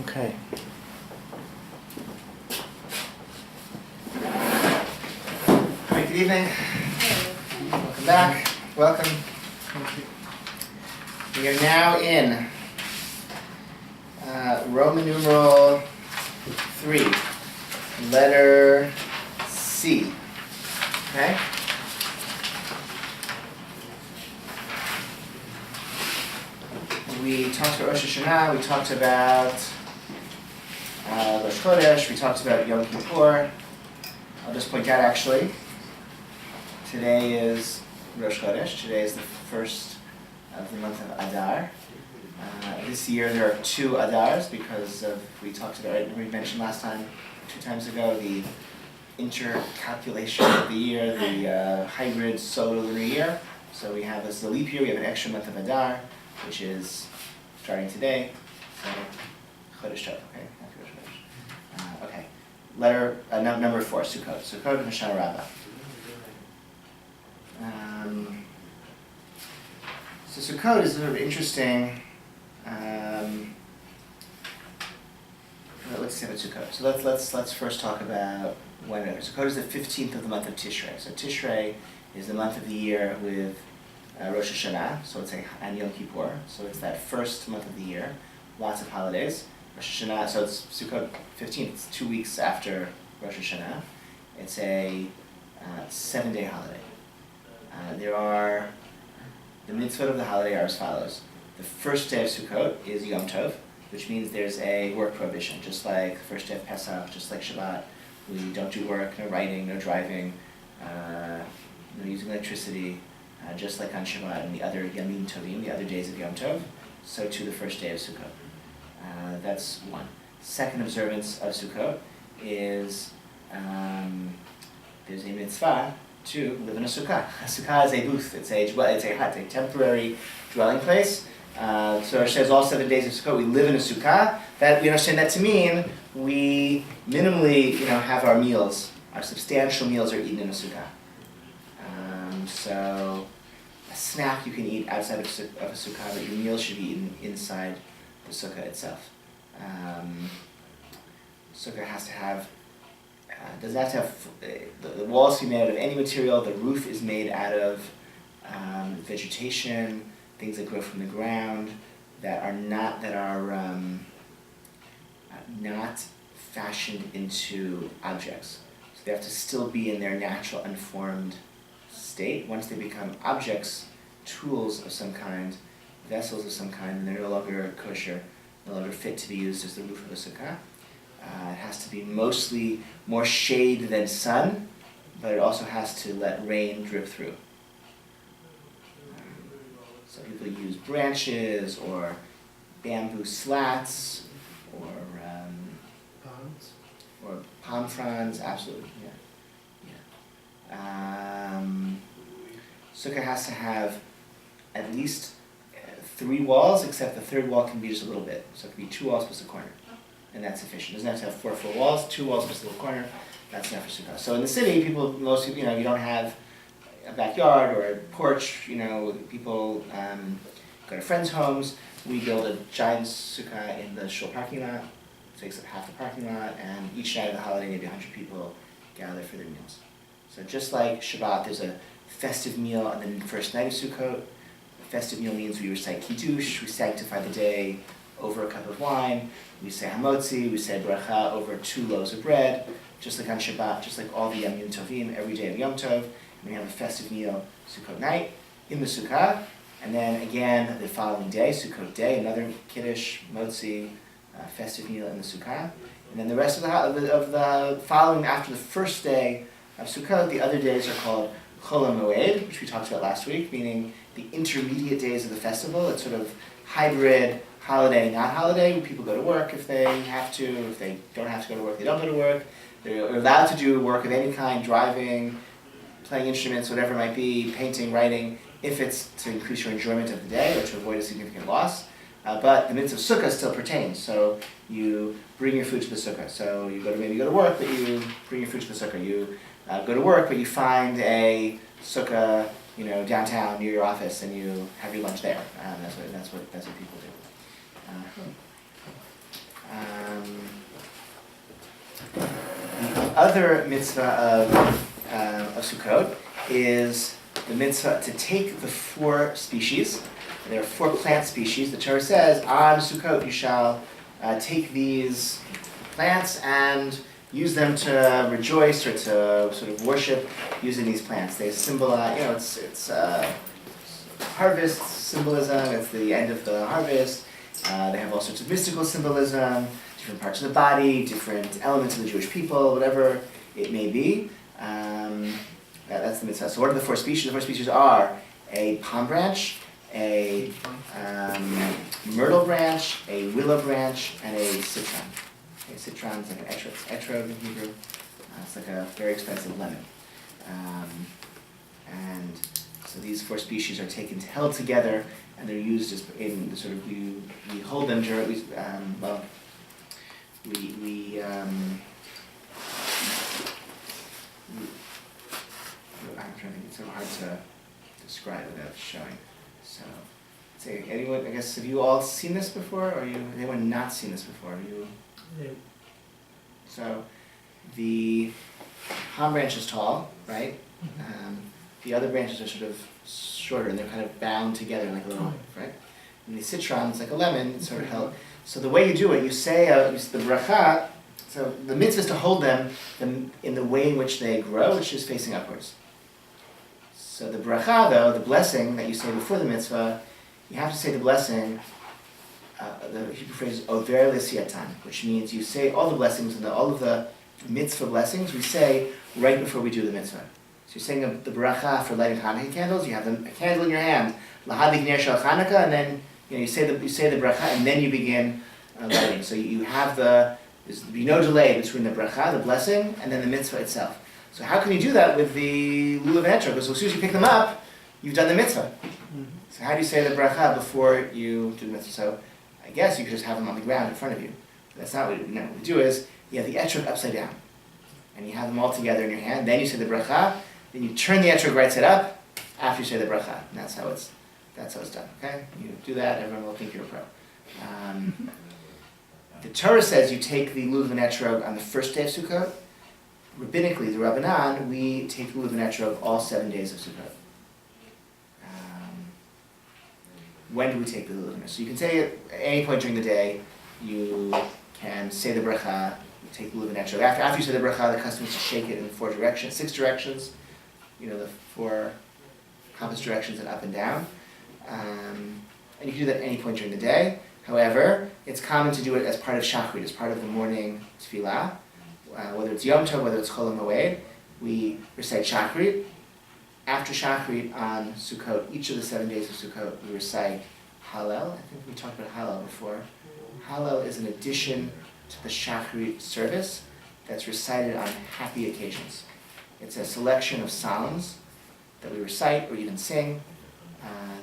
Okay. Hi, good evening. Welcome back. Welcome. We are now in Roman numeral 3, letter C. Okay? We talked about Rosh Hashanah, we talked about Rosh Chodesh, we talked about Yom Kippur. I'll just point out actually, today is Rosh Chodesh, today is the first of the month of Adar. This year there are 2 Adars because of, we talked about it, we mentioned last time, 2 times ago, the intercalculation of the year, the hybrid solar lunar year. So we have this the leap year, we have an extra month of Adar, which is starting today. So Chodesh Tov, okay? Okay. Letter number 4, Sukkot. Sukkot and Hoshana Rabbah. So Sukkot is sort of interesting. Let's see about Sukkot. So let's first talk about when it is. Sukkot is the 15th of the month of Tishrei. So Tishrei is the month of the year with Rosh Hashanah, so it's and Yom Kippur, so it's that first month of the year. Lots of holidays. Rosh Hashanah, so it's Sukkot 15th. It's 2 weeks after Rosh Hashanah. It's a 7-day holiday. The mitzvot of the holiday are as follows. The first day of Sukkot is Yom Tov, which means there's a work prohibition, just like the first day of Pesach, just like Shabbat. We don't do work, no writing, no driving, no using electricity, just like on Shabbat and the other Yamim Tovim, the other days of Yom Tov, so too the first day of Sukkot. That's one. Second observance of Sukkot is there's a mitzvah to live in a sukkah. A sukkah is a booth. It's a hut, a temporary dwelling place. So it says all 7 days of Sukkot we live in a sukkah. That we understand that to mean we minimally, have our meals. Our substantial meals are eaten in a sukkah. So a snack you can eat outside of a sukkah, but your meal should be eaten inside the sukkah itself. Sukkah has to have, does not have, the walls can be made out of any material, the roof is made out of vegetation, things that grow from the ground, that are not fashioned into objects. So they have to still be in their natural unformed state. Once they become objects, tools of some kind, vessels of some kind, and they're no longer kosher, no longer fit to be used as the roof of a sukkah. It has to be mostly more shade than sun, but it also has to let rain drip through. So people use branches or bamboo slats or palm fronds, absolutely, yeah. Sukkah has to have at least 3 walls, except the third wall can be just a little bit. So it can be 2 walls plus a corner, and that's sufficient. It doesn't have to have 4 full walls, 2 walls plus a little corner. That's enough for Sukkah. So in the city, most people, you don't have a backyard or a porch. People go to friends' homes. We build a giant sukkah in the shul parking lot. It takes up half the parking lot, and each night of the holiday, maybe 100 people gather for their meals. So just like Shabbat, there's a festive meal on the first night of Sukkot. A festive meal means we recite Kiddush, we sanctify the day over a cup of wine, we say Hamotzi, we say Bracha over 2 loaves of bread, just like on Shabbat, just like all the Yamim Tovim, every day of Yom Tov. And we have a festive meal Sukkot night in the Sukkah, and then again the following day, Sukkot day, another Kiddush, Motzi, festive meal in the Sukkah. And then the rest of the following, after the first day of Sukkot, the other days are called Chol HaMoed, which we talked about last week, meaning the intermediate days of the festival. It's sort of hybrid, holiday, not holiday. People go to work if they have to. If they don't have to go to work, they don't go to work. They're allowed to do work of any kind, driving, playing instruments, whatever it might be, painting, writing, if it's to increase your enjoyment of the day or to avoid a significant loss. But the mitzvah of sukkah still pertains. So you bring your food to the sukkah. So you maybe go to work, but you bring your food to the sukkah. You go to work, but you find a sukkah, downtown near your office, and you have your lunch there. That's what people do. other mitzvah of Sukkot is the mitzvah to take the 4 species. There are 4 plant species. The Torah says, on Sukkot you shall take these plants and use them to rejoice or to sort of worship using these plants. They symbolize, it's harvest symbolism, it's the end of the harvest. They have all sorts of mystical symbolism, different parts of the body, different elements of the Jewish people, whatever it may be. That's the mitzvah. So what are the 4 species? The 4 species are a palm branch, a myrtle branch, a willow branch, and a citron. Okay, citron is like an etrog in Hebrew. It's like a very expensive lemon. And so these 4 species are held together, and they're used as in the sort of we hold them during I'm trying to think, it's so hard to describe without showing. So, say anyone, I guess, have you all seen this before, or anyone not seen this before? Yeah. So, the palm branch is tall, right? The other branches are sort of shorter, and they're kind of bound together like a little knife, right? And the citron is like a lemon, it's sort of held. So the way you do it, you say the bracha. So the mitzvah is to hold them in the way in which they grow, which is facing upwards. So the bracha, though, the blessing that you say before the mitzvah, you have to say the blessing, the Hebrew phrase is over l'siyatan, which means you say all the blessings and all of the mitzvah blessings we say right before we do the mitzvah. So you're saying the bracha for lighting Hanukkah candles, you have a candle in your hand, lahadlik ner shel Hanukkah, and then you say the bracha, and then you begin lighting. So you have there's be no delay between the bracha, the blessing, and then the mitzvah itself. So how can you do that with the lulav and etrog? So as soon as you pick them up, you've done the mitzvah. So how do you say the bracha before you do the mitzvah? So I guess you could just have them on the ground in front of you. But that's not what you know. What you do is you have the etrog upside down, and you have them all together in your hand. Then you say the bracha. Then you turn the etrog right side up after you say the bracha. And that's how it's done. Okay? You do that, everyone will think you're a pro. The Torah says you take the lulav and etrog on the first day of Sukkot. Rabbinically, the Rabbanan, we take lulav and etrog all 7 days of Sukkot. When do we take the lulav and etrog? So you can say at any point during the day, you can say the bracha, you take the lulav and etrog. After you say the bracha, the custom is to shake it in 6 directions. The 4 compass directions and up and down. And you can do that at any point during the day. However, it's common to do it as part of Shachrit, as part of the morning tefillah. Whether it's Yom Tov, whether it's Chol HaMoed, we recite Shachrit. After Shachrit on Sukkot, each of the 7 days of Sukkot, we recite Hallel. I think we talked about Hallel before. Hallel is an addition to the Shachrit service that's recited on happy occasions. It's a selection of psalms that we recite or even sing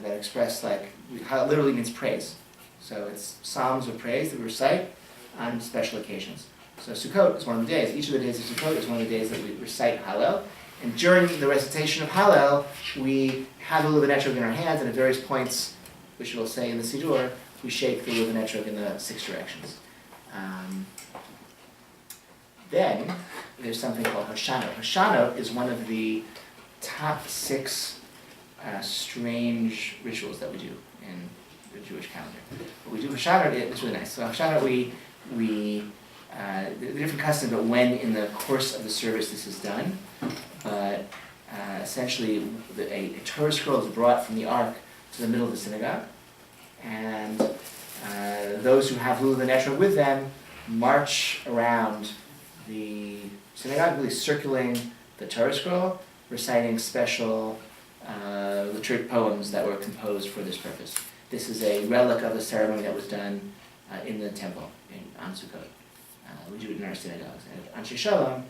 that express Hallel literally means praise. So it's psalms of praise that we recite on special occasions. So Sukkot is one of the days. Each of the days of Sukkot is one of the days that we recite Hallel. And during the recitation of Hallel, we have the lulav and etrog in our hands, and at various points, which we'll say in the Siddur, we shake the lulav and etrog in the 6 directions. Then there's something called Hoshano. Hoshano is one of the top 6 strange rituals that we do in the Jewish calendar. But we do Hoshano, it's really nice. So Hoshano, the different customs about when in the course of the service this is done. But essentially, a Torah scroll is brought from the ark to the middle of the synagogue, and those who have lulav and etrog with them march around the synagogue, really circling the Torah scroll, reciting special liturgic poems that were composed for this purpose. This is a relic of a ceremony that was done in the temple on Sukkot. We do it in our synagogues. And on Shalom,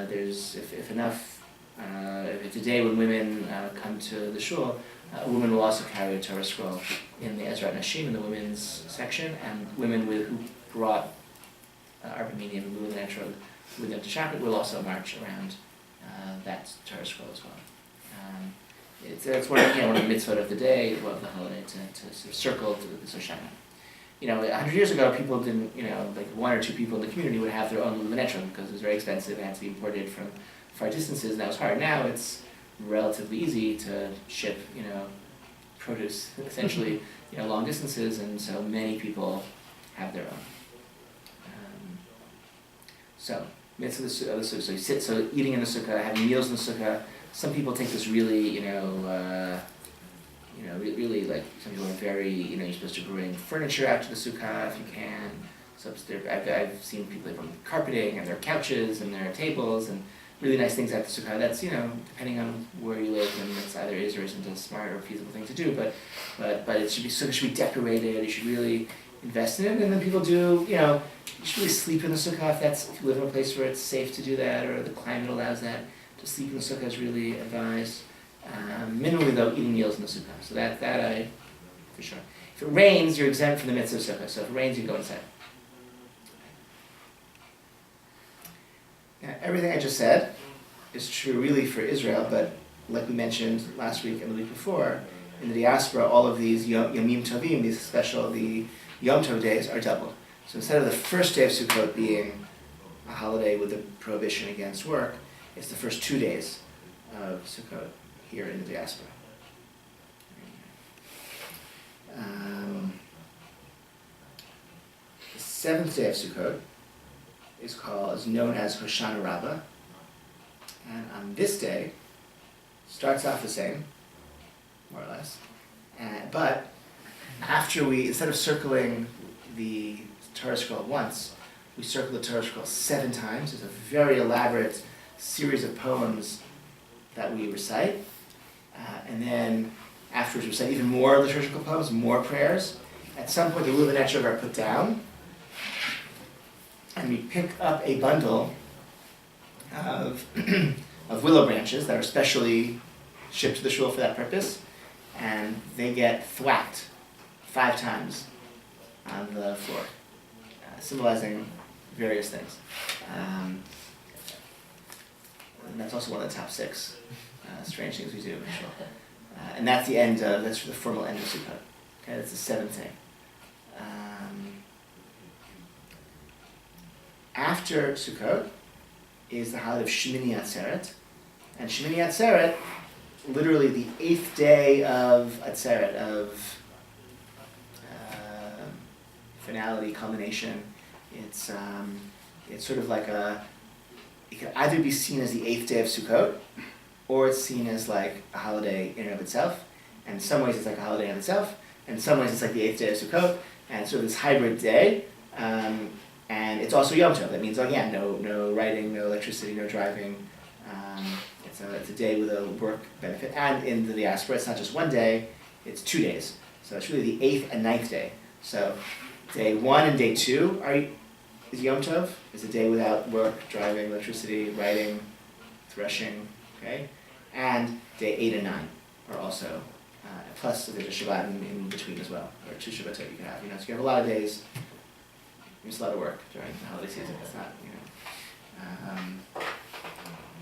there's if it's a day when women come to the shul, a woman will also carry a Torah scroll in the Ezrat Nashim, in the women's section, and women who brought Arpaminium, lulav and etrog with them to Shachrit will also march around that Torah scroll as well. It's one of the mitzvot of the day, of the holiday, to sort of circle to the Hoshana. 100 years ago, people didn't, like one or two people in the community would have their own luminetron because it was very expensive and had to be imported from far distances, and that was hard. Now it's relatively easy to ship, produce essentially, long distances, and so many people have their own. So mitzvah of the sukkah. So you sit, so eating in the sukkah, having meals in the sukkah. Some people take this really, really like some people are very, you're supposed to bring furniture out to the sukkah if you can. So I've seen people bring carpeting and their couches and their tables and really nice things at the sukkah. That's depending on where you live, and it's either is or isn't a smart or feasible thing to do. But it should be sukkah should be decorated. You should really invest in it, and then people do. You should really sleep in the sukkah if you live in a place where it's safe to do that or the climate allows that. To sleep in the sukkah is really advised. Minimally though, eating meals in the sukkah. So that I, for sure. If it rains, you're exempt from the mitzvah of sukkah. So if it rains, you can go inside. Now, everything I just said is true really for Israel, but like we mentioned last week and the week before, in the diaspora, all of these Yomim Tovim, the Yom Tov days, are doubled. So instead of the first day of Sukkot being a holiday with a prohibition against work, it's the first 2 days of Sukkot here in the diaspora. The seventh day of Sukkot is known as Hoshana Rabbah, and on this day starts off the same, more or less, but after instead of circling the Torah scroll once, we circle the Torah scroll 7 times. There's a very elaborate series of poems that we recite, and then afterwards we recite even more liturgical poems, more prayers. At some point the Lulav and Etrog are put down, and we pick up a bundle of willow branches that are specially shipped to the shul for that purpose, and they get thwacked 5 times on the floor, symbolizing various things. And that's also one of the top 6 strange things we do. And that's that's the formal end of Sukkot. Okay, that's the 7th day. After Sukkot is the holiday of Shemini Atzeret. And Shemini Atzeret, literally the 8th day of Atzeret, of finality, culmination. It's sort of like it can either be seen as the 8th day of Sukkot, or it's seen as like a holiday in and of itself. And in some ways it's like a holiday in and of itself, and in some ways it's like the 8th day of Sukkot, and sort of this hybrid day. And it's also Yom Tov. That means, again, no writing, no electricity, no driving. It's a day with a work benefit. And in the diaspora, it's not just 1 day, it's 2 days. So it's really the 8th and 9th day. So day 1 and day 2 is Yom Tov. It's a day without work, driving, electricity, writing, threshing, okay? And day 8 and 9 are also, plus there's a Shabbat in between as well, or 2 Shabbatot you can have. So you have a lot of days. It's a lot of work during the holiday season. It's not,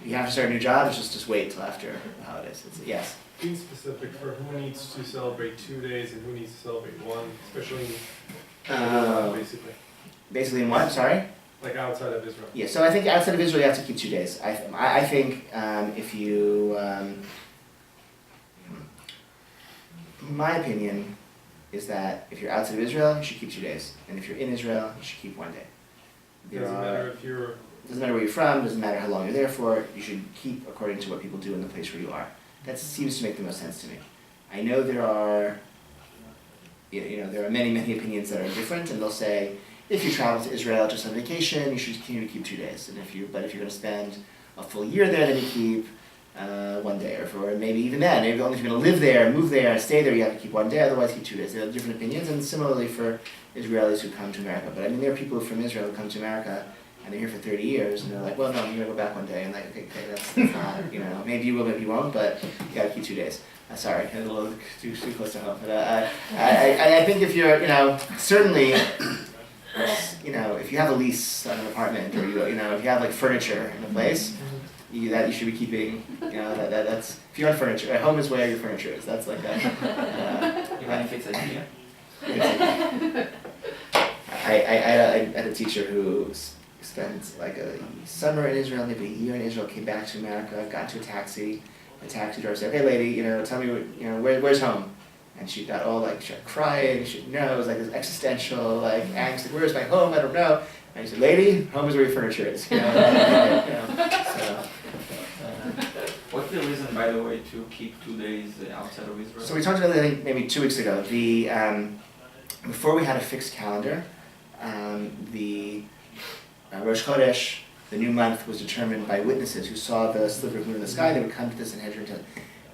you have to start a new job, it's just wait till after the holidays. Yes? Being specific for who needs to celebrate 2 days and who needs to celebrate 1, especially basically. Basically in what, sorry? Like outside of Israel. Yeah, so I think outside of Israel you have to keep 2 days. I think if you, my opinion is that if you're outside of Israel, you should keep 2 days. And if you're in Israel, you should keep 1 day. Doesn't matter if you're... Doesn't matter where you're from, doesn't matter how long you're there for, you should keep according to what people do in the place where you are. That seems to make the most sense to me. I know there are, there are many, many opinions that are different, and they'll say, if you travel to Israel just on vacation, you should continue to keep 2 days. And if you're going to spend a full year there, then you keep 1 day, or maybe even then, maybe only if you're going to live there, move there, stay there, you have to keep 1 day, otherwise keep 2 days. There are different opinions, and similarly for Israelis who come to America. But I mean, there are people from Israel who come to America, and they're here for 30 years, and they're like, well, no, you're going to go back 1 day, and like, okay, that's not, maybe you will, maybe you won't, but you got to keep 2 days. Sorry, a little too close to home. But I think if you're, certainly, if you have a lease on an apartment, or if you have like furniture in a place, you should be keeping. That's if you have furniture. At home is where your furniture is. That's like that. You're going to fix it here. a teacher who spent like a summer in Israel, maybe a year in Israel, came back to America, got into a taxi. The taxi driver said, "Hey, lady, tell me, where's home?" And she got all like, she started crying. It was like this existential like angst. Like, where's my home? I don't know. And he said, "Lady, home is where your furniture is." So. What's the reason, by the way, to keep 2 days outside of Israel? So we talked about it, I think, maybe 2 weeks ago. Before we had a fixed calendar, the Rosh Chodesh, the new month, was determined by witnesses who saw the sliver of moon in the sky. They would come to the Sanhedrin,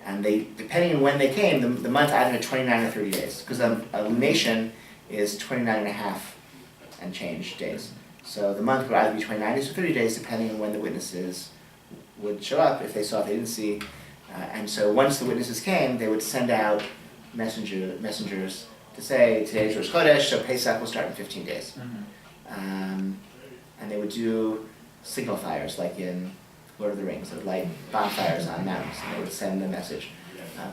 and they, depending on when they came, the month either had 29 or 30 days, because a lunation is 29 and a half and change days. So the month would either be 29 days or 30 days, depending on when the witnesses would show up, if they didn't see. And so once the witnesses came, they would send out messengers to say, today's Rosh Chodesh, so Pesach will start in 15 days. And they would do signal fires, like in Lord of the Rings. They would light bonfires on mountains, and they would send the message.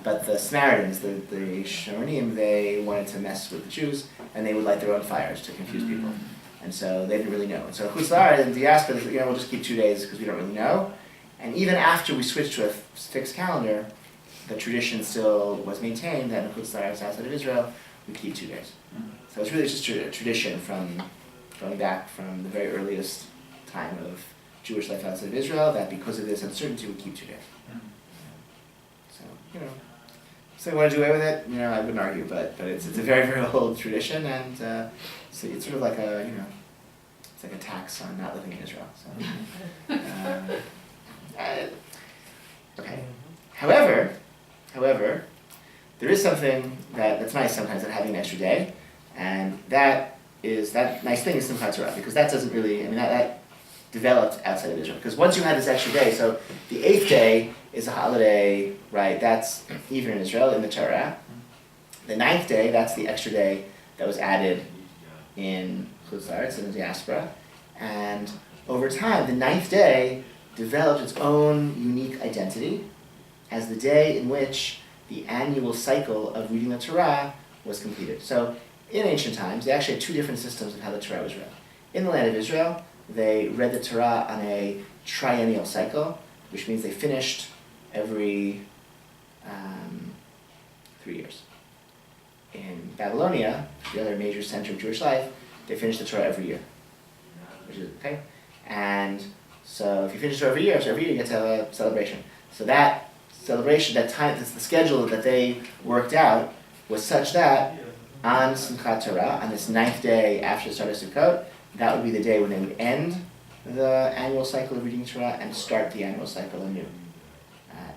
But the Samaritans, the Shonim, they wanted to mess with the Jews, and they would light their own fires to confuse people. And so they didn't really know. And so Chutz La'aretz and diaspora, we'll just keep 2 days because we don't really know. And even after we switched to a fixed calendar, the tradition still was maintained that in Chutz La'aretz, outside of Israel, we keep 2 days. So it's really just a tradition from going back from the very earliest time of Jewish life outside of Israel, that because of this uncertainty, we keep 2 days. So, so you want to do away with it? I wouldn't argue, but it's a very, very old tradition, and so it's sort of like it's like a tax on not living in Israel. So, okay. However, there is something that's nice sometimes at having an extra day, and that nice thing is Simchat Torah, because that doesn't really, that developed outside of Israel. Because once you had this extra day, so the 8th day is a holiday, right? That's even in Israel, in the Torah. The 9th day, that's the extra day that was added in Chutz La'aretz, in the diaspora. And over time, the 9th day developed its own unique identity as the day in which the annual cycle of reading the Torah was completed. So in ancient times, they actually had 2 different systems of how the Torah was read. In the land of Israel, they read the Torah on a triennial cycle, which means they finished every 3 years. In Babylonia, the other major center of Jewish life, they finished the Torah every year, which is okay. And so if you finish the Torah every year, so every year you get to have a celebration. So that celebration, that time, the schedule that they worked out was such that on Simchat Torah, on this 9th day after the start of Sukkot, that would be the day when they would end the annual cycle of reading Torah and start the annual cycle anew.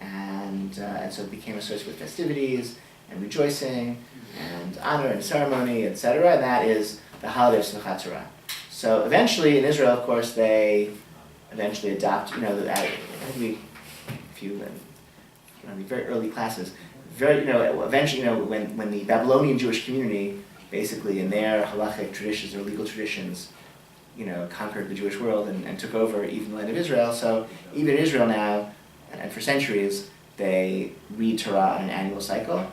And so it became associated with festivities and rejoicing and honor and ceremony, etc. And that is the holiday of Simchat Torah. So eventually in Israel, of course, they eventually adopt, if you very early classes, eventually, when the Babylonian Jewish community, basically in their halachic traditions or legal traditions, conquered the Jewish world and took over even the land of Israel. So even in Israel now, and for centuries, they read Torah on an annual cycle.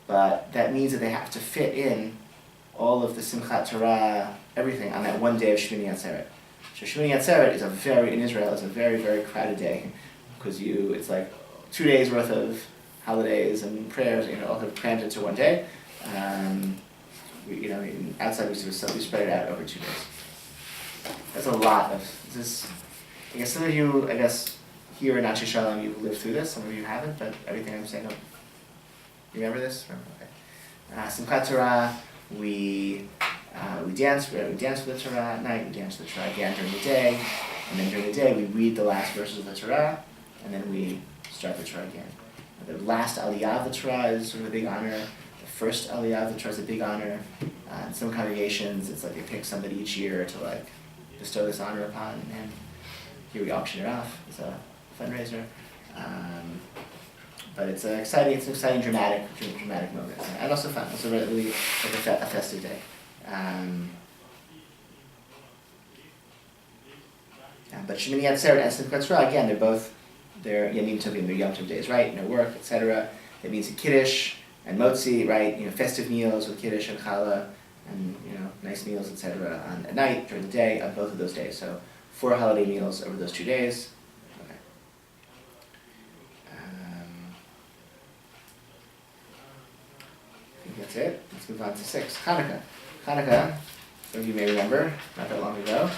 But that means that they have to fit in all of the Simchat Torah, everything, on that one day of Shmini Atzeret. So Shmini Atzeret in Israel is a very, very crowded day, because it's like 2 days worth of holidays and prayers, all kind of crammed into one day. Outside we spread it out over 2 days. That's a lot of this. I guess some of you, here in Anshe Shalom, you've lived through this. Some of you haven't, but everything I'm saying, you remember this? Okay. Simchat Torah, we dance for the Torah at night. We dance for the Torah again during the day, and then during the day we read the last verses of the Torah, and then we start the Torah again. The last Aliyah of the Torah is sort of a big honor. The first Aliyah of the Torah is a big honor. In some congregations, it's like they pick somebody each year to bestow this honor upon, and here we auction it off. It's a fundraiser. But it's an exciting, dramatic moment, and also fun. It's really like a festive day. But Shemini Atzeret and Simchat Torah, again, they're Yamim Tovim, they're Yom Tov days, right? No work, etc. That means Kiddush and Motzi, right? Festive meals with Kiddush and Challah, and nice meals, etc. At night, during the day, on both of those days. So 4 holiday meals over those 2 days. Okay. I think that's it. Let's move on to 6. Hanukkah. Hanukkah, some of you may remember, not that long ago.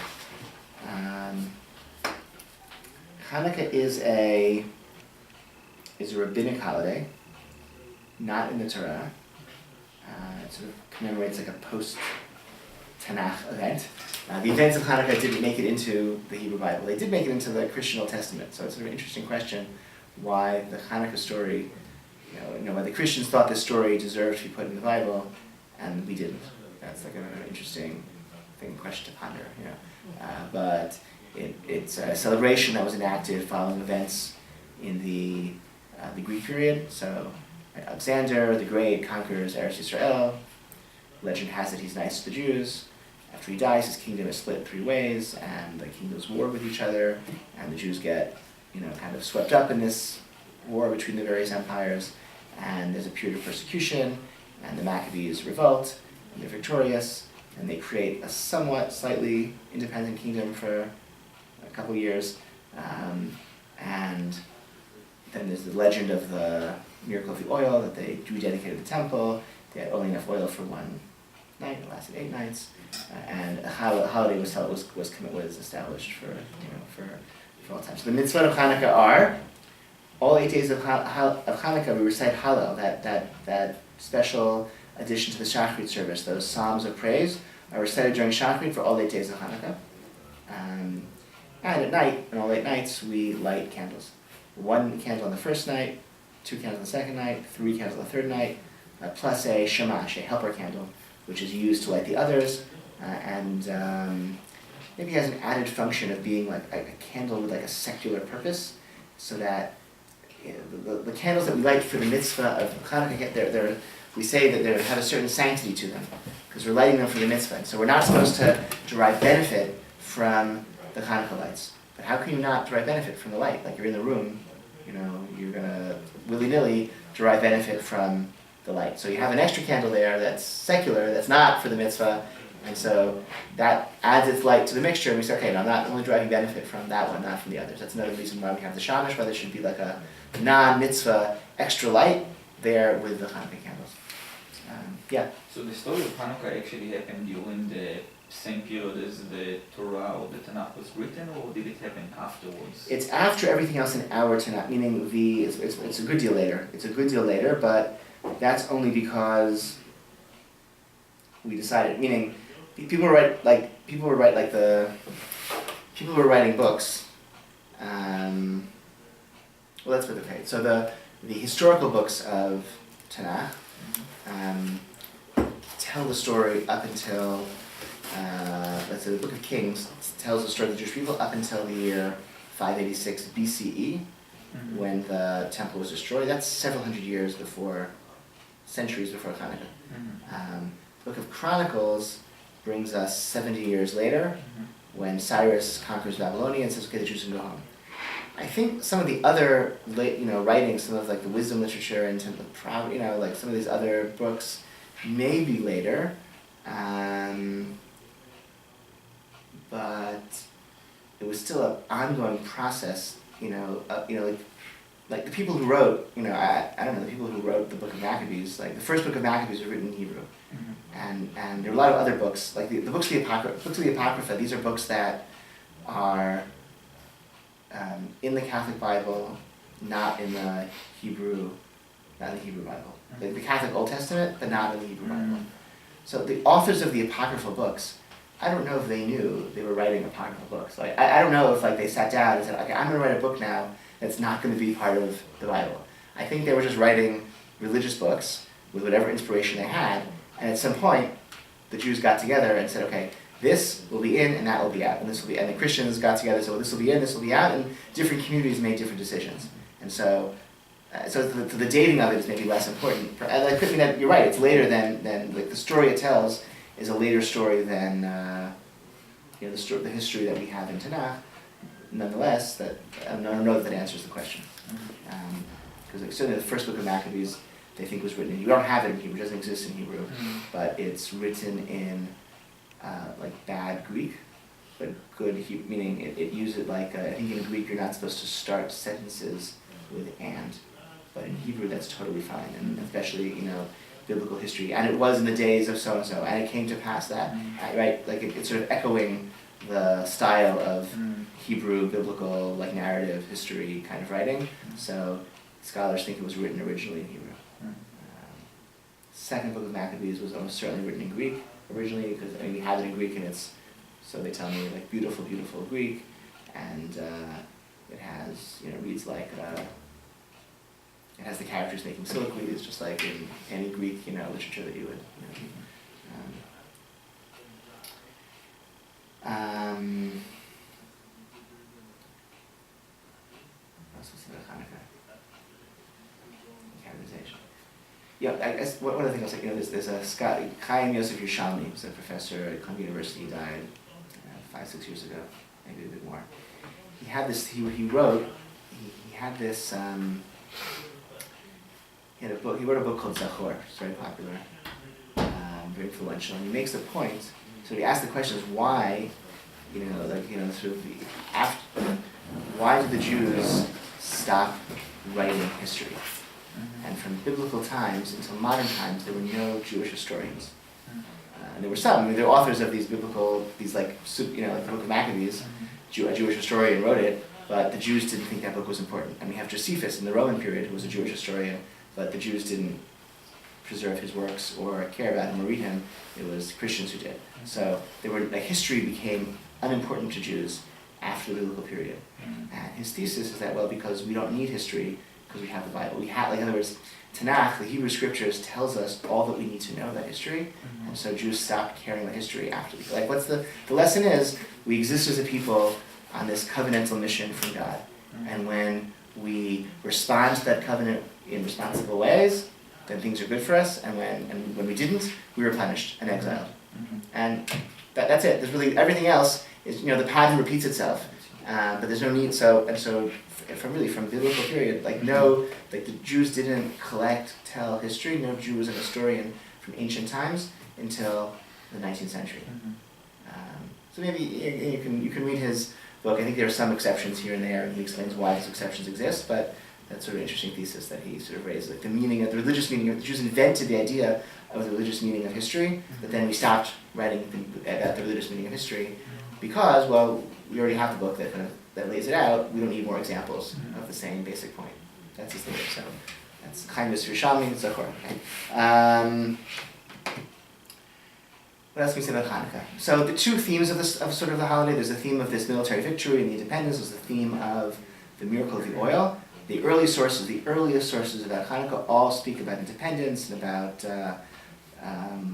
Hanukkah is a rabbinic holiday, not in the Torah. It sort of commemorates like a post-Tanakh event. The events of Hanukkah didn't make it into the Hebrew Bible. They did make it into the Christian Old Testament. So it's sort of an interesting question why the Hanukkah story, why the Christians thought this story deserved to be put in the Bible, and we didn't. That's like an interesting question to ponder. But it's a celebration that was enacted following events in the Greek period. So Alexander the Great conquers Eretz Yisrael. Legend has it he's nice to the Jews. After he dies, his kingdom is split 3 ways, and the kingdoms war with each other, and the Jews get, kind of swept up in this war between the various empires, and there's a period of persecution, and the Maccabees revolt, and they're victorious, and they create a somewhat slightly independent kingdom for a couple years, and then there's the legend of the miracle of the oil, that they rededicated the temple. They had only enough oil for 1 night, it lasted 8 nights, and a holiday was established for all time. So the mitzvot of Hanukkah are all 8 days of Hanukkah we recite Hallel, that special addition to the Shachrit service. Those psalms of praise are recited during Shachrit for all 8 days of Hanukkah. And at night, on all 8 nights, we light candles. 1 candle on the first night, 2 candles on the second night, 3 candles on the third night, plus a shamash, a helper candle, which is used to light the others, and maybe has an added function of being like a candle with like a secular purpose, so that the candles that we light for the mitzvah of Hanukkah, we say that they have a certain sanctity to them, because we're lighting them for the mitzvah. So we're not supposed to derive benefit from the Hanukkah lights. But how can you not derive benefit from the light? Like you're in the room, you're gonna willy-nilly derive benefit from the light. So you have an extra candle there that's secular, that's not for the mitzvah, and so that adds its light to the mixture, and we say, okay, now I'm not only deriving benefit from that one, not from the others. That's another reason why we have the shamash, why there should be like a non-mitzvah extra light there with the Hanukkah candles. Yeah. So the story of Hanukkah actually happened during the same period as the Torah or the Tanakh was written, or did it happen afterwards? It's after everything else in our Tanakh, meaning it's a good deal later. It's a good deal later, but that's only because we decided, meaning people were writing books. Well, that's what they're paid. So the historical books of Tanakh tell the story up until, let's say the Book of Kings tells the story of the Jewish people up until the year 586 BCE, when the temple was destroyed. That's several hundred years before, centuries before Hanukkah. The Book of Chronicles brings us 70 years later, when Cyrus conquers Babylonia and says, okay, the Jews can go home. I think some of the other writings, some of like the wisdom literature and like some of these other books may be later, but it was still an ongoing process. Like the people who wrote, I don't know, the people who wrote the Book of Maccabees, like the first Book of Maccabees was written in Hebrew, and there are a lot of other books, like the books of the Apocrypha. These are books that are in the Catholic Bible, not in the Hebrew Bible. Like the Catholic Old Testament, but not in the Hebrew Bible. So the authors of the apocryphal books, I don't know if they knew they were writing apocryphal books. Like I don't know if like they sat down and said, okay, I'm going to write a book now that's not going to be part of the Bible. I think they were just writing religious books with whatever inspiration they had, and at some point, the Jews got together and said, okay, this will be in and that will be out, and this will be, and the Christians got together and said, well, this will be in, this will be out, and different communities made different decisions. And so the dating of it is maybe less important. And that could mean that you're right, it's later than like the story it tells is a later story than the history that we have in Tanakh. Nonetheless, I don't know if that answers the question. Because certainly the first book of Maccabees they think was written in Hebrew. We don't have it in Hebrew, it doesn't exist in Hebrew, but it's written in like bad Greek, but good Hebrew, meaning it uses like, I think in Greek you're not supposed to start sentences with and, but in Hebrew that's totally fine, and especially, biblical history, and it was in the days of so-and-so, and it came to pass that, right? Like it's sort of echoing the style of Hebrew, biblical, like narrative, history kind of writing, so scholars think it was written originally in Hebrew. Second book of Maccabees was almost certainly written in Greek originally, because we have it in Greek, and it's, so they tell me, like beautiful, beautiful Greek, and it has, reads like, it has the characters making soliloquies, just like in any Greek, literature that you would. What else was about Hanukkah? Categorization. Yeah, I guess one other thing I was like, there's a Scott, Chaim Yosef Yerushalmi, who's a professor at Columbia University. He died 5-6 years ago, maybe a bit more. He had this. He wrote. He had this. He had a book. He wrote a book called Zachor. It's very popular, very influential. And he makes the point. So he asked the question: is why, sort of why did the Jews stop writing history? And from biblical times until modern times, there were no Jewish historians. And there were some. I mean, they're authors of these biblical, like the Book of Maccabees. A Jewish historian wrote it, but the Jews didn't think that book was important. And we have Josephus in the Roman period, who was a Jewish historian, but the Jews didn't preserve his works or care about him or read him. It was Christians who did. So history became unimportant to Jews after the biblical period. And his thesis is that, well, because we don't need history, because we have the Bible. We have, in other words, Tanakh, the Hebrew scriptures, tells us all that we need to know about history, and so Jews stopped caring about history after. What's the lesson is, we exist as a people on this covenantal mission from God, and when we respond to that covenant in responsible ways, then things are good for us, and when we didn't, we were punished and exiled. And that's it. There's really, everything else is, the pattern repeats itself, but there's no need, from biblical period, the Jews didn't tell history. No Jew was a historian from ancient times until the 19th century. So maybe you can read his book. I think there are some exceptions here and there, and he explains why those exceptions exist. But that's sort of an interesting thesis that he sort of raised, like the religious meaning of the Jews invented the idea of the religious meaning of history, but then we stopped writing about the religious meaning of history because, well, we already have the book that lays it out. We don't need more examples of the same basic point. That's his theory. So that's Chaim Yosef Yerushalmi and Zachor. Okay. What else can we say about Hanukkah? So the two themes of sort of the holiday. There's the theme of this military victory and the independence. There's the theme of the miracle of the oil. The earliest sources about Hanukkah all speak about independence and about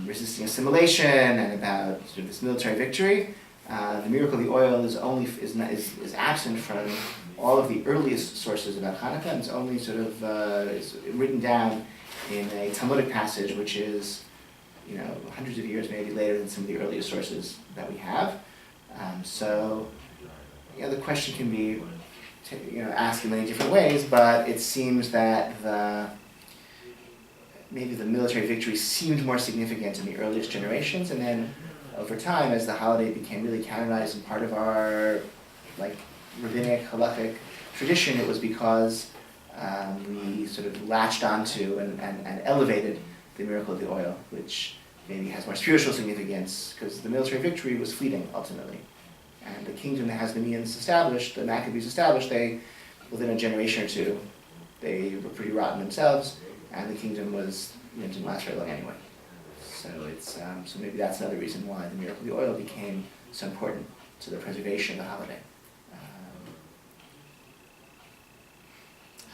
resisting assimilation and about sort of this military victory. The miracle of the oil is absent from all of the earliest sources about Hanukkah, and it's only sort of is written down in a Talmudic passage, which is hundreds of years maybe later than some of the earliest sources that we have. So the question can be asked in many different ways, but it seems that maybe the military victory seemed more significant in the earliest generations, and then over time, as the holiday became really canonized and part of our rabbinic, halachic tradition, it was because we sort of latched onto and elevated the miracle of the oil, which maybe has more spiritual significance, because the military victory was fleeting, ultimately. And the kingdom that Hasmoneans established, the Maccabees established, within a generation or two, they were pretty rotten themselves, and the kingdom didn't last very long anyway. So so maybe that's another reason why the miracle of the oil became so important to the preservation of the holiday.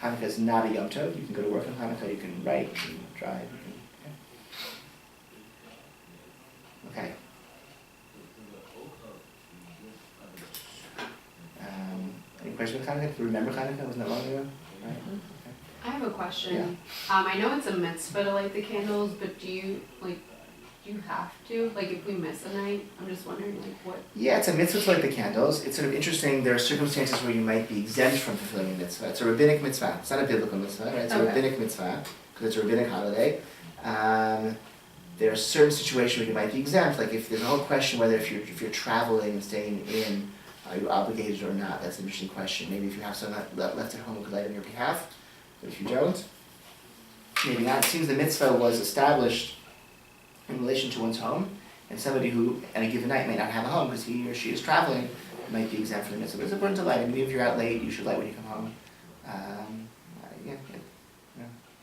Hanukkah is not a Yom Tov. You can go to work on Hanukkah, you can write, you can drive, Okay. Any questions about Hanukkah? Do you remember Hanukkah? Wasn't that long ago? Right? Okay. I have a question. Yeah. I know it's a mitzvah to light the candles, but do you have to? If we miss a night, I'm just wondering, what? Yeah, it's a mitzvah to light the candles. It's sort of interesting. There are circumstances where you might be exempt from fulfilling a mitzvah. It's a rabbinic mitzvah. It's not a biblical mitzvah, right? It's a rabbinic mitzvah because it's a rabbinic holiday. There are certain situations where you might be exempt, like if there's a whole question whether if you're traveling and staying in, are you obligated or not? That's an interesting question. Maybe if you have someone left at home who could light on your behalf, but if you don't, maybe not. It seems the mitzvah was established in relation to one's home, and somebody who at a given night might not have a home because he or she is traveling might be exempt from the mitzvah. But it's important to light. I mean, if you're out late, you should light when you come home. Yeah.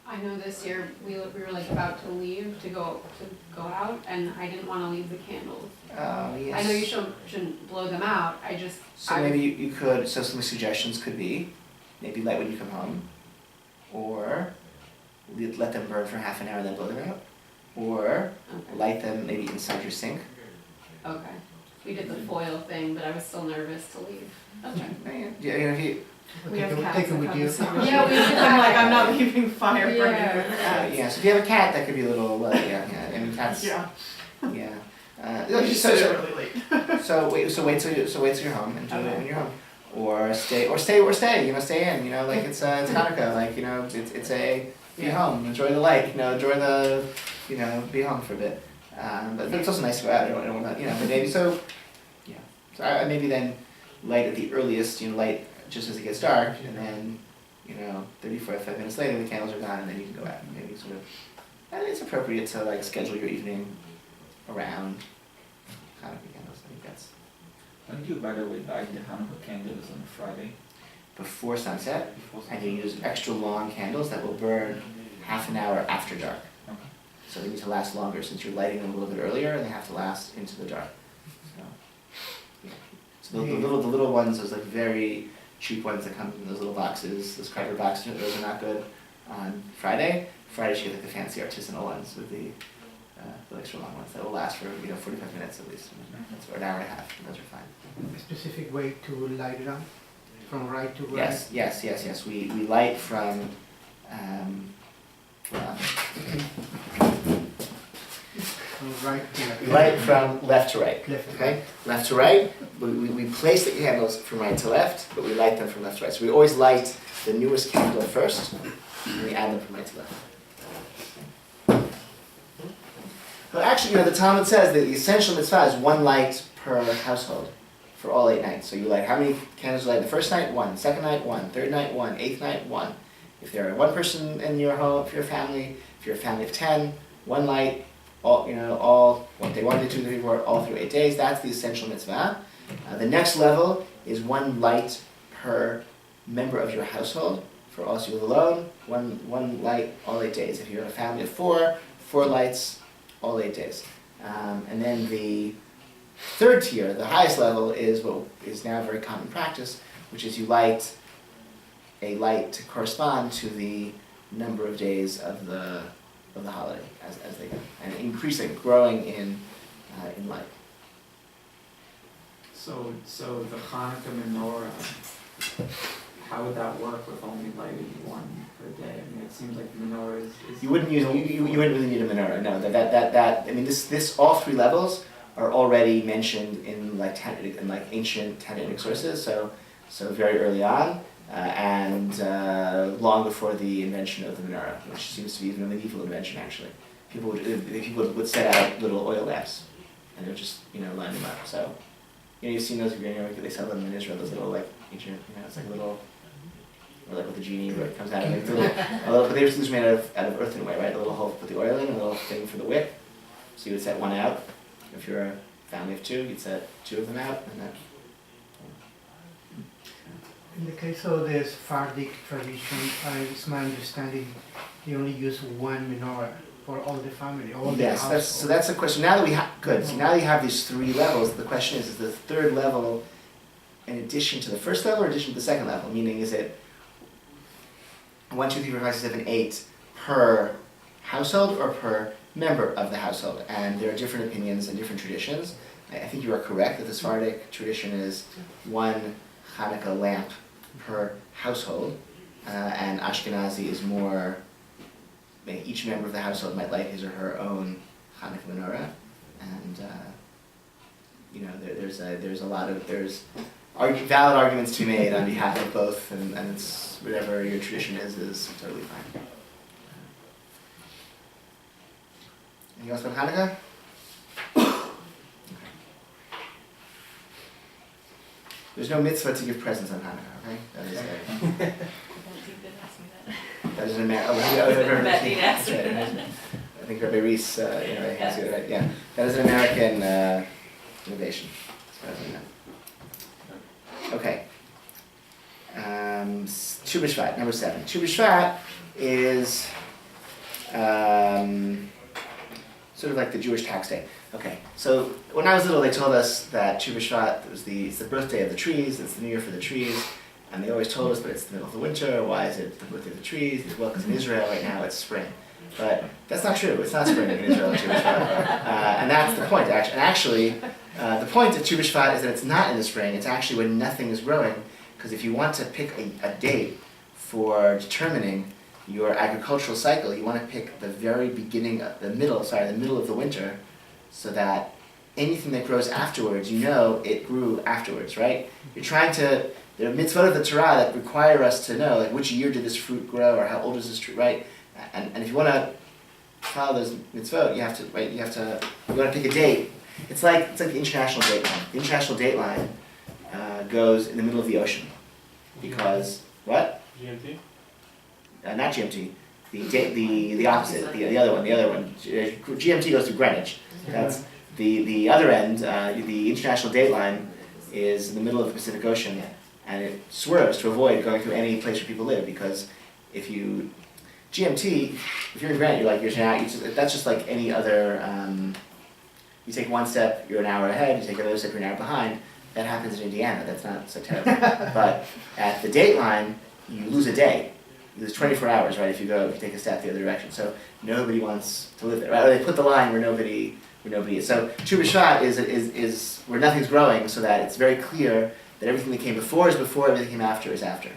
I know this year we were like about to leave to go out, and I didn't want to leave the candles. Yes. I know you shouldn't blow them out. So maybe you could. So some suggestions could be maybe light when you come home, or let them burn for half an hour and then blow them out, or light them maybe inside your sink. Okay. We did the foil thing, but I was still nervous to leave. Okay. We have cats Take it that with have you. the same Yeah, I'm like, I'm not issue. leaving fire burning. Yeah. So if you have a cat, that could be a little. Yeah. I mean, cats. Yeah. Yeah. You So really late. wait till you're home and do it when you're home, or stay. You know, stay in. You know, like it's Hanukkah. Like you know, it's a be home, enjoy the light. You know, enjoy the be home for a bit. But it's also nice to go out. I don't want to, but maybe so. Yeah. So I maybe then light at the earliest. Light just as it gets dark, and then 30, 45 minutes later the candles are gone, and then you can go out. And maybe sort of. I think it's appropriate to like schedule your evening around Hanukkah candles. I think that's When do you, by the way, light the Hanukkah candles on Friday? before sunset, Before and you use extra long candles that will burn half an hour after dark. Okay. So they need to last longer since you're lighting them a little bit earlier, and they have to last into the dark. So the little ones, those like very cheap ones that come in those little boxes, those cardboard boxes, those are not good on Friday. Friday you get like the fancy artisanal ones with the extra long ones that will last for 45 minutes at least. That's for an hour and a half. And those are fine. A specific way to light it up, from right to right? Yes. We light from. From right to left. We light from left to right. Left to Okay, left to right. We place the candles from right to left, but we light them from left to right. So we always light the newest candle first, and we add them from right to left. But actually, the Talmud says that the essential mitzvah is one light per household for all 8 nights. So you light how many candles you light? The first night, 1. Second night, 1. Third night, 1. Eighth night, 1. If there are one person in your home, if you're a family, if you're a family of 10, 1 light. All day 1, day 2, 3, 4, all through 8 days. That's the essential mitzvah. The next level is 1 light per member of your household. For us, you live alone, one light all 8 days. If you're in a family of 4 lights all 8 days. And then the third tier, the highest level, is what is now very common practice, which is you light a light to correspond to the number of days of the holiday as they go, and increasing, growing in light. So the Hanukkah menorah, how would that work with only lighting one per day? I mean, it seems like the menorah is. You wouldn't really need a menorah. No, that. I mean, this all 3 levels are already mentioned in like ancient Tannaitic sources. So very early on, and long before the invention of the menorah, which seems to be even a medieval invention actually. People would set out little oil lamps, and they would just line them up. So you've seen those. They sell them in Israel. Those little like ancient. It's like a little. Or like with the genie where it comes out, like but they were made out of earthenware, right? A little hole to put the oil in, a little thing for the wick. So you would set 1 out. If you're a family of 2, you'd set 2 of them out, and then. In the case of the Sephardic tradition, it's my understanding they only use 1 menorah for all the family, all the household. So that's the question. Now that we have good, so now you have these 3 levels. The question is the third level in addition to the first level or in addition to the second level? Meaning, is it 1, 2, 3, 4, 5, 6, 7, 8 per household or per member of the household? And there are different opinions and different traditions. I think you are correct that the Sephardic tradition is 1 Hanukkah lamp per household, and Ashkenazi is more. Each member of the household might light his or her own Hanukkah menorah, and there's a lot of valid arguments to be made on behalf of both, and it's whatever your tradition is totally fine. Anything else about Hanukkah? There's no mitzvah to give presents on Hanukkah, okay? That is that is an American. I think Rabbi Reese, has it right. Yeah, that is an American innovation, as far as I know. Okay. Tu B'Shvat, number 7. Tu B'Shvat is sort of like the Jewish tax day. Okay, so when I was little, they told us that Tu B'Shvat it's the birthday of the trees, it's the new year for the trees, and they always told us, but it's the middle of the winter, why is it the birthday of the trees? Well, because in Israel right now it's spring. But that's not true, it's not spring in Israel on Tu B'Shvat. And that's the point, actually. And actually, the point of Tu B'Shvat is that it's not in the spring, it's actually when nothing is growing, because if you want to pick a date for determining your agricultural cycle, you want to pick the very beginning, the middle of the winter, so that anything that grows afterwards, it grew afterwards, right? You're trying to, there are mitzvot of the Torah that require us to know, like, which year did this fruit grow, or how old is this tree, right? And if you want to follow those mitzvot, you want to pick a date. It's like the international date line. The international date line goes in the middle of the ocean, because, what? GMT? Not GMT. The opposite. The other one. GMT goes to Greenwich. That's the other end. The international date line is in the middle of the Pacific Ocean, and it swerves to avoid going through any place where people live, because if you're in Greenwich, that's just like any other. You take one step, you're an hour ahead. You take another step, you're an hour behind. That happens in Indiana. That's not so terrible. But at the date line, you lose a day. You lose 24 hours, right? If you take a step the other direction. So nobody wants to live there, right? Or they put the line where nobody is. So Tu B'Shvat is where nothing's growing, so that it's very clear that everything that came before is before, everything that came after is after.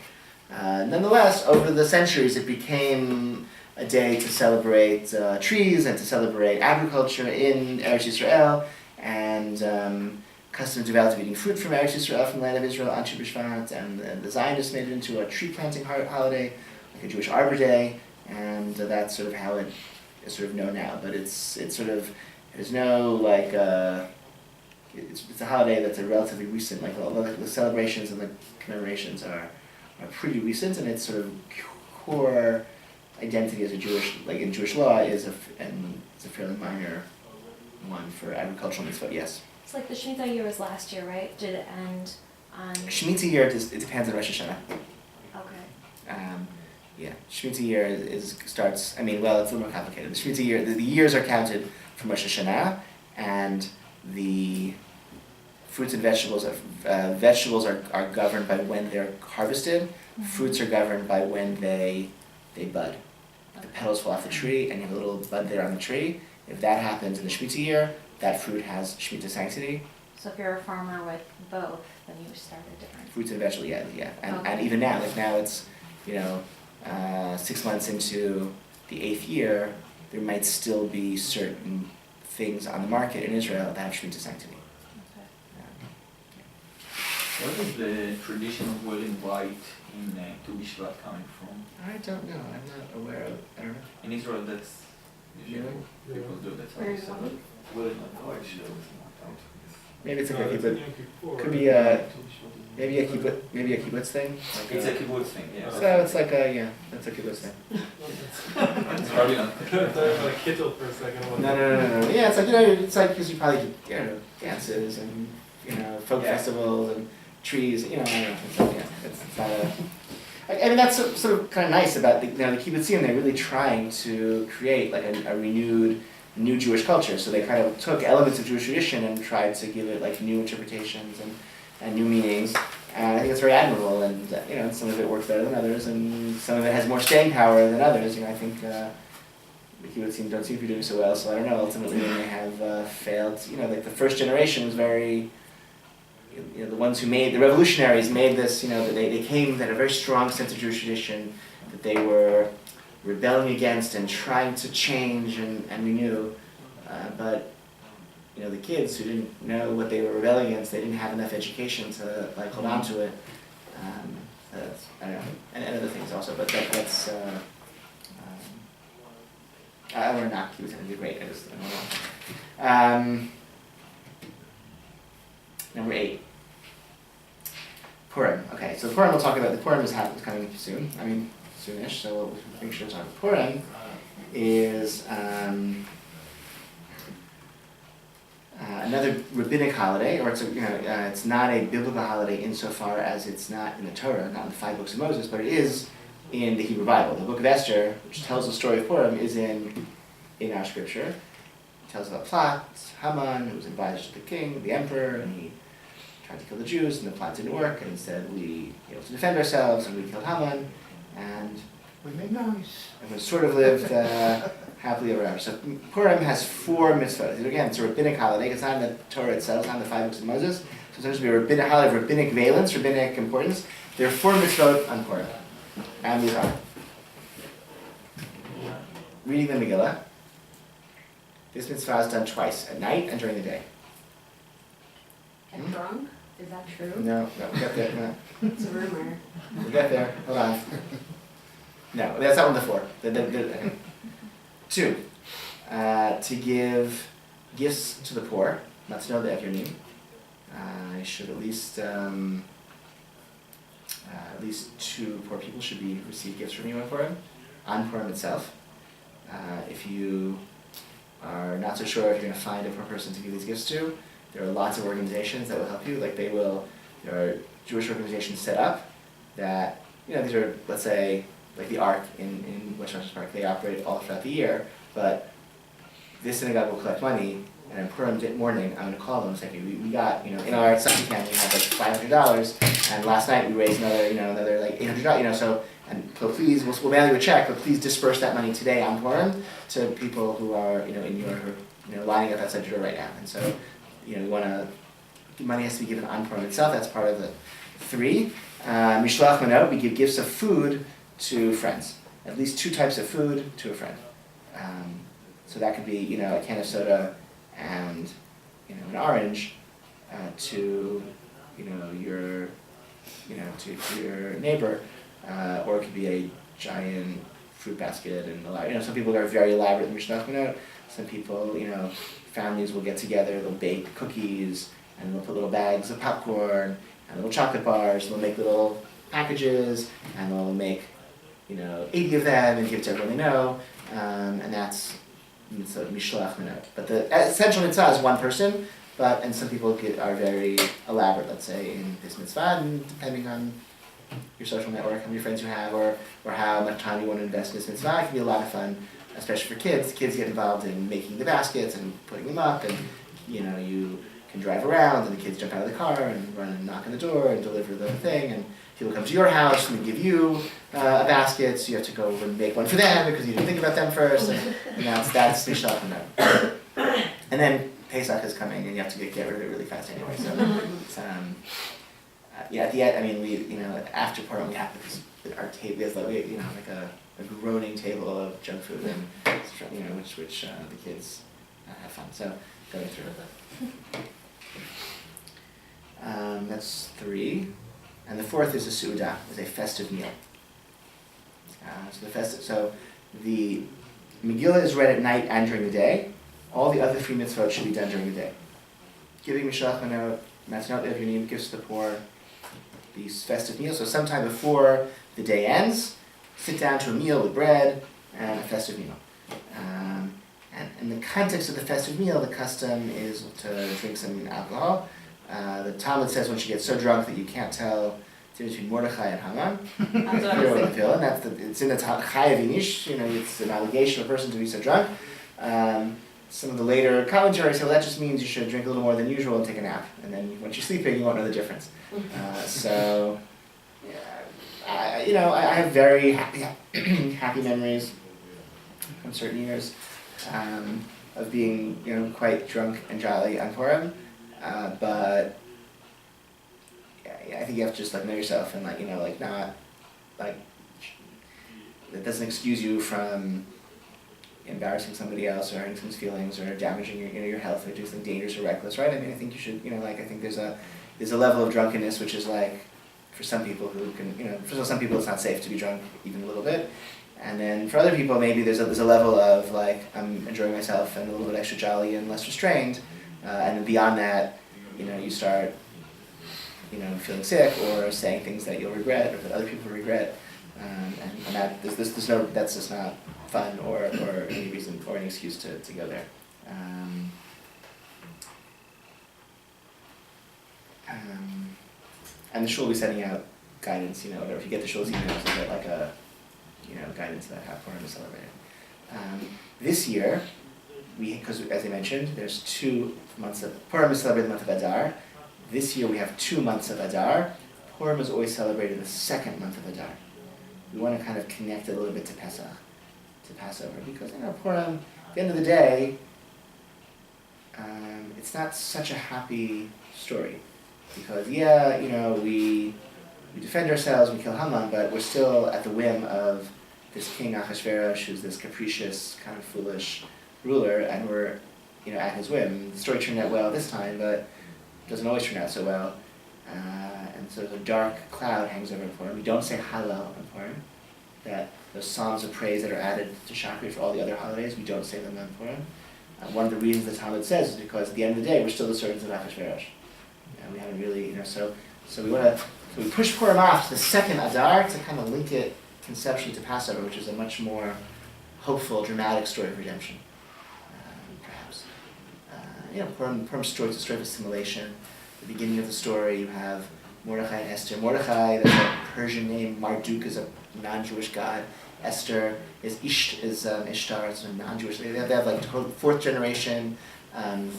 Nonetheless, over the centuries, it became a day to celebrate trees and to celebrate agriculture in Eretz Yisrael, and customs developed of eating fruit from Eretz Yisrael, from the land of Israel on Tu B'Shvat, and the Zionists made it into a tree planting holiday, like a Jewish Arbor Day, and that's sort of how it is sort of known now. But it's sort of, there's no like, it's a holiday that's a relatively recent, like all the celebrations and the commemorations are pretty recent, and its sort of core identity as a Jewish, like in Jewish law, it's a fairly minor one for agricultural mitzvot, yes. It's like the Shemitah year was last year, right? Did it end on? Shemitah year, it depends on Rosh Hashanah. Okay. Shemitah year starts, it's a little more complicated. The Shemitah year, the years are counted from Rosh Hashanah, and the fruits and vegetables are governed by when they're harvested. Mm-hmm. Fruits are governed by when they bud. The petals fall off the tree, and you have a little bud there on the tree. If that happens in the Shemitah year, that fruit has Shemitah sanctity. So if you're a farmer with both, then you start a different. Fruits and vegetables, yeah. And Okay. even now, it's 6 months into the 8th year, there might still be certain things on the market in Israel that have Shemitah sanctity. Okay. Where is the tradition of wearing white in Tu B'Shvat coming from? I don't know. I'm not aware of. I don't know. In Israel, that's usually people do that. Where is white? Wearing like white shirts. Maybe it's like No, a that's kibbutz. Yom Kippur. Could be maybe a kibbutz thing. Like It's a kibbutz thing, yeah. So it's like that's a kibbutz thing. It's probably not. I thought like Kittel for a second. No. Yeah, it's like because you probably dances and folk festivals and trees. I don't know. It's not a. That's sort of kind of nice about the kibbutzim. They're really trying to create like a renewed new Jewish culture. So they kind of took elements of Jewish tradition and tried to give it like new interpretations and new meanings. And I think it's very admirable. And some of it works better than others, and some of it has more staying power than others. I think the kibbutzim don't seem to be doing so well. So I don't know. Ultimately, they have failed. Like the first generation was very. The ones who the revolutionaries made this, that they came, they had a very strong sense of Jewish tradition that they were rebelling against and trying to change and renew. But, the kids who didn't know what they were rebelling against, they didn't have enough education to hold on to it. I don't know, and other things also, but that's, I don't know, kibbutz would be great, I don't know. Number 8. Purim. Okay, so Purim we'll talk about. The Purim is coming soon. I mean, soonish. So we'll make sure to talk about Purim. Is another rabbinic holiday, or it's not a biblical holiday insofar as it's not in the Torah, not in the 5 books of Moses, but it is in the Hebrew Bible. The book of Esther, which tells the story of Purim, is in our scripture. It tells about plot. Haman, who was advised to the king, the emperor, and he tried to kill the Jews, and the plot didn't work, and instead we able to defend ourselves, and we killed Haman, and We made noise. we sort of lived happily ever after. So Purim has 4 mitzvot. Again, it's a rabbinic holiday. It's not in the Torah itself. It's not in the 5 books of Moses. So it's supposed to be a rabbinic holiday of rabbinic valence, rabbinic importance. There are 4 mitzvot on Purim. And these are reading the Megillah. This mitzvah is done twice, at night and during the day. Get drunk? Is that true? No, we'll get there. No. It's a rumor. We'll get there. Hold on. No, that's not one of the 4. Okay. 2, to give gifts to the poor. Not to know the Evyonim. I should at least 2 poor people should receive gifts from you on Purim itself. If you are not so sure if you're going to find a poor person to give these gifts to, there are lots of organizations that will help you. There are Jewish organizations set up that, these are, let's say, like the Ark in West Rochester Park. They operate all throughout the year, but this synagogue will collect money, and on Purim morning, I'm going to call them and say, okay, we got, in our second camp, we have like $500, and last night we raised another like $800, so please, we'll mail you a check, but please disperse that money today on Purim to people who are, in your, lining up outside your door right now. And so, money has to be given on Purim itself. That's part of the 3. Mishloach manot, we give gifts of food to friends. At least 2 types of food to a friend. So that could be, a can of soda and, an orange to, your, to your neighbor, or it could be a giant fruit basket and some people are very elaborate in Mishloach manot. Some people, families will get together, they'll bake cookies, and they'll put little bags of popcorn, and little chocolate bars, they'll make little packages, and they'll make, 80 of them and give it to everyone they know, and that's Mishloach manot. But the essential mitzvah is 1 person, and some people are very elaborate, let's say, in this mitzvah, and depending on your social network, how many friends you have, or how much time you want to invest in this mitzvah, it can be a lot of fun, especially for kids. Kids get involved in making the baskets and putting them up, and you can drive around, and the kids jump out of the car and run and knock on the door and deliver the thing, and people come to your house and they give you a basket, so you have to go and make one for them because you didn't think about them first, and that's Mishloach manot. And then Pesach is coming, and you have to get rid of it really fast anyway. So, it's, at the end, we, after Purim, we have our table. We have like a groaning table of junk food, and which the kids have fun. So going through it. That's 3, and the 4th is a Su'udah, is a festive meal. So the Megillah is read at night and during the day. All the other 3 mitzvot should be done during the day. Giving Mishloach manot, matzonot le'evyonim, gifts to the poor, these festive meals. So sometime before the day ends, sit down to a meal with bread and a festive meal. And in the context of the festive meal, the custom is to drink some alcohol. The Talmud says when she gets so drunk that you can't tell the difference between Mordechai and Haman. That's what I was thinking. And it's in the Chayav Inish, it's an allegation of a person to be so drunk. Some of the later commentaries say, well, that just means you should drink a little more than usual and take a nap. And then once you're sleeping, you won't know the difference. I have very happy memories from certain years of being, quite drunk and jolly on Purim. But I think you have to just know yourself and not it doesn't excuse you from embarrassing somebody else or hurting someone's feelings or damaging your health or doing something dangerous or reckless, right? I think you should, I think there's a level of drunkenness which is for some people who can, some people it's not safe to be drunk even a little bit, And then for other people, maybe there's a level of like, I'm enjoying myself and a little bit extra jolly and less restrained. And then beyond that, you start, feeling sick or saying things that you'll regret or that other people regret. And that's just not fun or any reason or any excuse to go there. And the shul will be sending out guidance, whatever. If you get the shul's emails, you get like a, guidance about how Purim is celebrated. This year, because as I mentioned, there's 2 months of, Purim is celebrated the month of Adar. This year we have 2 months of Adar. Purim is always celebrated the 2nd month of Adar. We want to kind of connect it a little bit to Pesach, to Passover, because Purim, at the end of the day, it's not such a happy story. Because we defend ourselves, we kill Haman, but we're still at the whim of this king Achashverosh, who's this capricious, kind of foolish ruler, and we're at his whim. The story turned out well this time, but it doesn't always turn out so well. And so the dark cloud hangs over Purim. We don't say Hallel on Purim. That those psalms of praise that are added to Shachrit for all the other holidays, we don't say them on Purim. One of the reasons the Talmud says is because at the end of the day, we're still the servants of Achashverosh. We haven't really, so we push Purim off to the 2nd Adar to kind of link it conceptually to Passover, which is a much more hopeful, dramatic story of redemption, perhaps. Purim's story is a story of assimilation. At the beginning of the story, you have Mordechai and Esther. Mordechai, that's a Persian name. Marduk is a non-Jewish god. Esther is Ishtar, it's a non-Jewish. They have like 4th generation,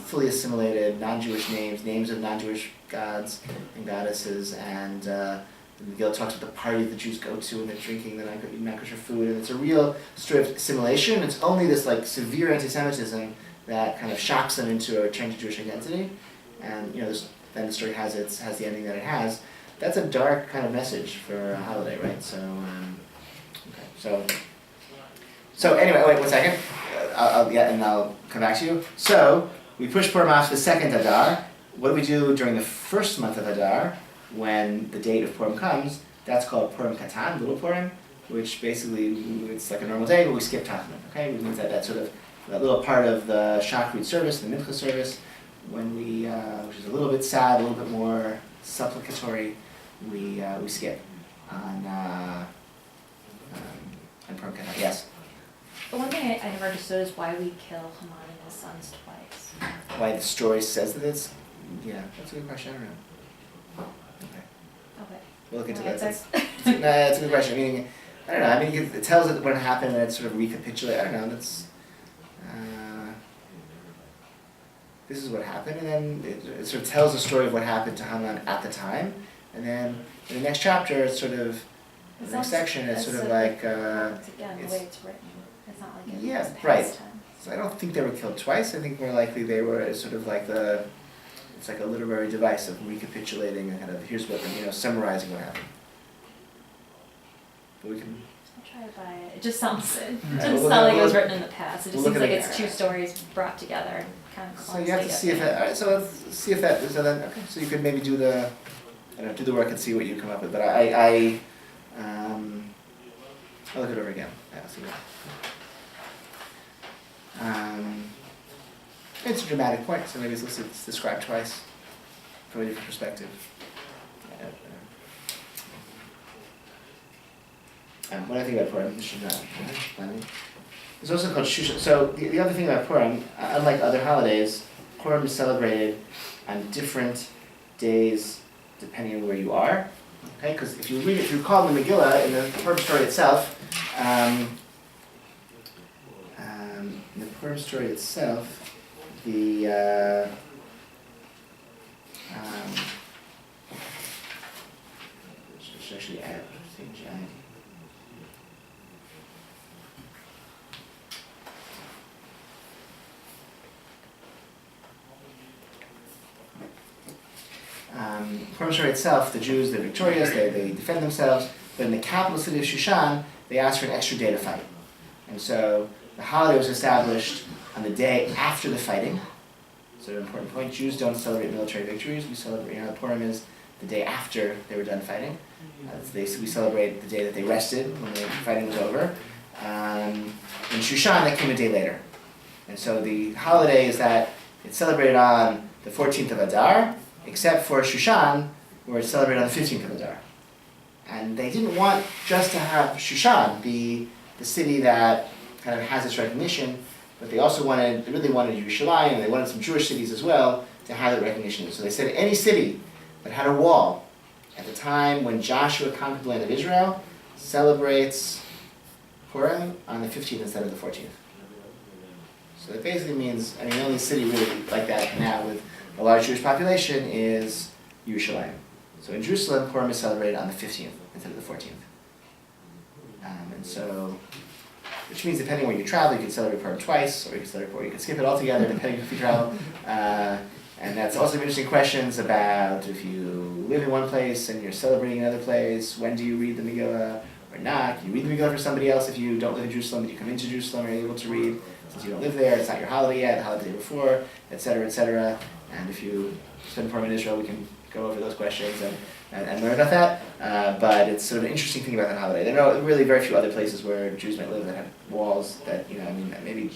fully assimilated non-Jewish names of non-Jewish gods and goddesses, and the Megillah talks about the party the Jews go to and they're drinking the non-kosher food, and it's a real story of assimilation. It's only this like severe anti-Semitism that kind of shocks them into a return to Jewish identity, and then the story has the ending that it has. That's a dark kind of message for a holiday, right? So anyway, wait 1 second. I'll come back to you. So we push Purim off to the 2nd Adar. What do we do during the 1st month of Adar, when the date of Purim comes? That's called Purim Katan, Little Purim, which basically it's like a normal day, but we skip Tachanun. Okay, which means that sort of that little part of the Shachrit service, the Mincha service, when we, which is a little bit sad, a little bit more supplicatory, we skip on Purim Katan. Yes. But one thing I never understood is why we kill Haman and his sons twice. Why the story says that it's, that's a good question. I don't know. Okay. We'll look into Okay, that. That's a good question. I don't know. It tells it when it happened and it sort of recapitulates. I don't know. That's this is what happened, and then it sort of tells the story of what happened to Haman at the time, and then in the next chapter, it's sort of the next section. It's sort of like again, the way it's written. It's not like it was past right. tense. So I don't think they were killed twice. I think more likely they were sort of like it's like a literary device of recapitulating and kind of here's what summarizing what happened. But we can. I'll try to buy it. It just sounds. It Right, doesn't we'll sound like it was look- written in the past. It just we'll seems look like at it's it. 2 stories brought together and kind of So clumsily. you have to see if that. All right. So let's see if that. So then, okay. So you could maybe do the work and see what you come up with. But I'll look it over again. Yeah, see what. It's a dramatic point, so maybe it's described twice from a different perspective. What I think about Purim, this should not. It's also called Shushan. So the other thing about Purim, unlike other holidays, Purim is celebrated on different days depending on where you are. Okay, because if you recall the Megillah in the Purim story itself, in the Purim story itself, the should actually add St. John. Purim story itself, the Jews, they're victorious, they defend themselves, but in the capital city of Shushan, they ask for an extra day to fight. And so the holiday was established on the day after the fighting. So an important point, Jews don't celebrate military victories. We celebrate, Purim is the day after they were done fighting. We celebrate the day that they rested when the fighting was over. In Shushan, that came a day later. And so the holiday is that it's celebrated on the 14th of Adar, except for Shushan, where it's celebrated on the 15th of Adar. And they didn't want just to have Shushan be the city that kind of has its recognition, but they really wanted Yerushalayim, and they wanted some Jewish cities as well to have that recognition. So they said any city that had a wall at the time when Joshua conquered the land of Israel celebrates Purim on the 15th instead of the 14th. So that basically means, I mean, the only city really like that now with a large Jewish population is Yerushalayim. So in Jerusalem, Purim is celebrated on the 15th instead of the 14th. And so, which means depending where you travel, you can celebrate Purim twice, or you can skip it altogether depending if you travel. And that's also interesting questions about if you live in one place and you're celebrating another place, when do you read the Megillah or not? Can you read the Megillah for somebody else if you don't live in Jerusalem, but you come into Jerusalem, are you able to read? Since you don't live there, it's not your holiday yet, the holiday the day before, etc., etc. And if you spend Purim in Israel, we can go over those questions and learn about that. But it's sort of an interesting thing about that holiday. There are really very few other places where Jews might live that have walls that, maybe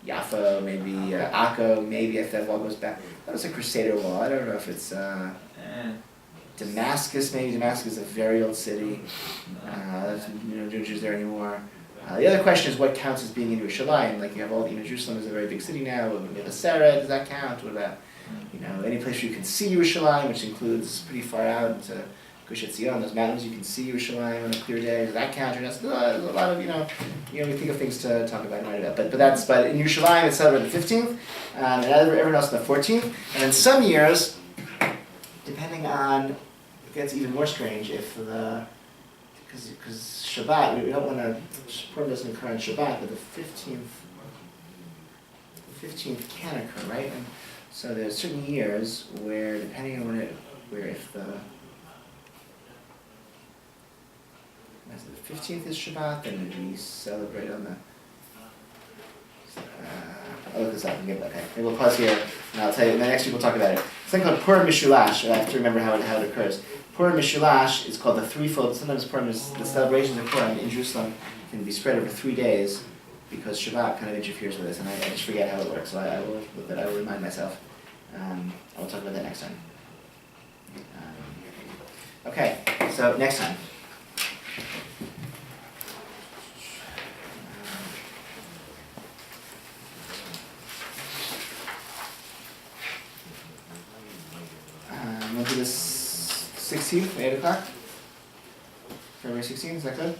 Jaffa, maybe Akko, maybe if that wall goes back. That was a Crusader wall. I don't know if it's Damascus, maybe. Damascus is a very old city. There's no Jews there anymore. The other question is what counts as being in Yerushalayim? Like you have all, Jerusalem is a very big city now. Seret, does that count? What about, any place where you can see Yerushalayim, which includes pretty far out into Gush Etzion, those mountains you can see Yerushalayim on a clear day. Does that count or not? So there's a lot of, we think of things to talk about and write about. But in Yerushalayim it's celebrated on the 15th, and everyone else on the 14th. And in some years, depending on, it gets even more strange if because Shabbat, we don't want to, Purim doesn't occur on Shabbat, but the 15th can occur, right? And so there's certain years where, depending on where if the 15th is Shabbat, then we celebrate on the, I'll look this up and get that, okay. Maybe we'll pause here, and I'll tell you, and then next week we'll talk about it. It's something called Purim Mishulash, I have to remember how it occurs. Purim Mishulash is called the threefold. Sometimes Purim is, the celebrations of Purim in Jerusalem can be spread over 3 days because Shabbat kind of interferes with this, and I just forget how it works. So I will remind myself. I will talk about that next time. Okay, so next time. We'll do this 16th, 8 o'clock. February 16th, is that good?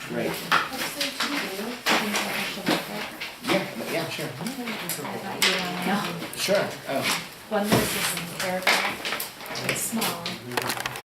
Great. Yeah, sure. Sure. Oh. One was this paragraph, it's small.